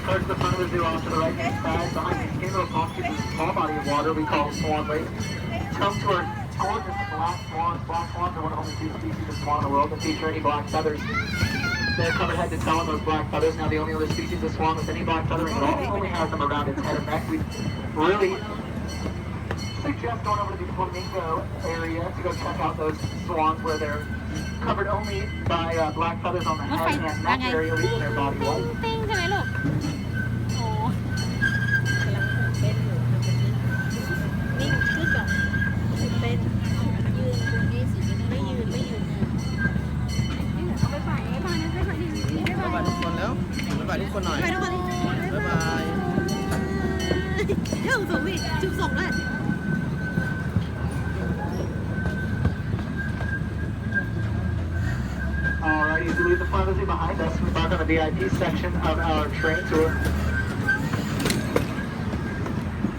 cars to the front of the zoo off to the right-hand side. Behind these skinny little palm trees is a small body of water we call Swan Lake. Come to our gorgeous black swans. Black swans are one of only two species of swan in the world that feature any black feathers. They're covered head to toe in those black feathers. Now the only other species of swan with any black feathering at all only has them around its head and neck. We really suggest going over to the Flamingo area to go check out those swans where they're covered only by black feathers on the รถไฟ head and ว่า neck ไง area, leaving their body ติ้ง white. ติ้งใช่ไหมลูกโอ้ กำลังเต้นอยู่ทำแบบนี้นิ่งขึ้นกับเต้นยืนตรงนี้สิไม่ยืนเอาไปฝ่ายไอ้บ้านนั้นไปฝ่ายนี้ไป บ๊าย ฝ่า บาย ยทุกคนแล้วบ๊ายบายทุกคนหน่อย ไปทุกคนเลย บ๊ายบาย เดี๋ยวส่งพี่จุ๊บส่งด้วย Alrighty, as we leave the front of the zoo behind us, we embark on the VIP section of our train tour.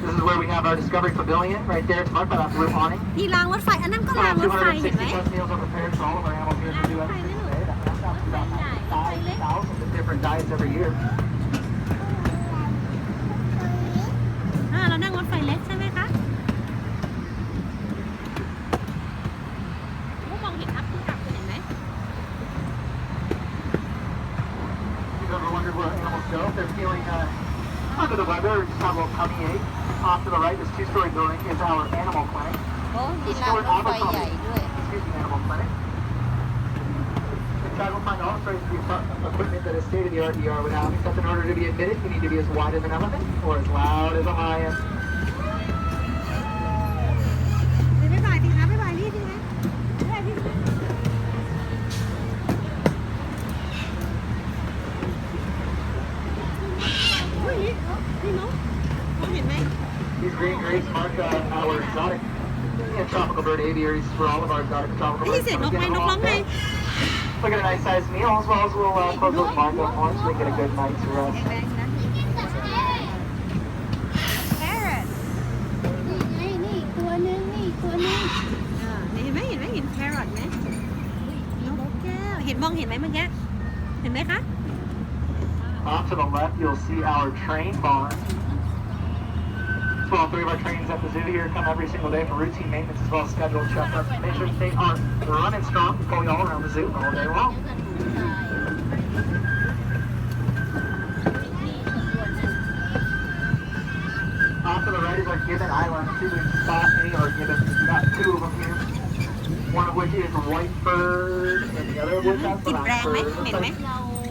This is where we have our Discovery Pavilion. Right there, it's marked by that blue awning. ที่รางรถไฟอันนั้นก็รางรถไฟเห็นไหม 260 plus meals are prepared for all of our animals here at the zoo every single day. That comes out to about 5,000 of different diets every year. เรานั่งรถไฟเล็กใช่ไหมคะมองเห็นนับคุณกลับคุณเห็นไหม If you've ever wondered where animals go, if they're feeling under the weather or just have a little tummy ache, off to the right, this two-story building is our animal clinic. โอ้ที่รางรถไฟใหญ่ด้วย Excuse me, animal clinic. Inside we'll find all sorts of equipment that a state-of-the-art ER would have, except in order to be admitted, you need to be as wide as an elephant or as loud as a lion. บ๊ายบายสิคะบ๊ายบายรีบสิคะบ๊ายบายพี่สิอุ้ยนี่น้องมองเห็นไหม These green grapes mark our exotic and tropical bird aviaries for all of our exotic and tropical ได้ยิน birds. เสียงน So กไหม we're น getting กร้อง along ไง there. Look at a nice sized meal as well as we'll close those blinds up for us so we can get a good night's rest. แรงๆนะ Parrot นี่ตัวนึงนี่ตัวนึง เห็นไหมเห็นไหมเห็น Parrot ไหมนกแก้วเห็นมองเห็นไหมเมื่อกี้เห็นไหมคะ Off to the left, you'll see our train barn. So all three of our trains at the zoo here come every single day for routine maintenance as well as scheduled checkups. Make sure they are running strong, going all around the zoo all day long. Off to the right is our Gibbon Island. See if we can spot any of our gibbons. We've got two of them here. One of which is white fur, and the other of which has กลิ่น black แรงไหม fur. เหม็นไหม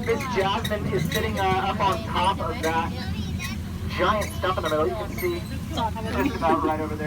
Miss Jasmine is sitting up on top of that giant stump in the middle. You can see just about right over there.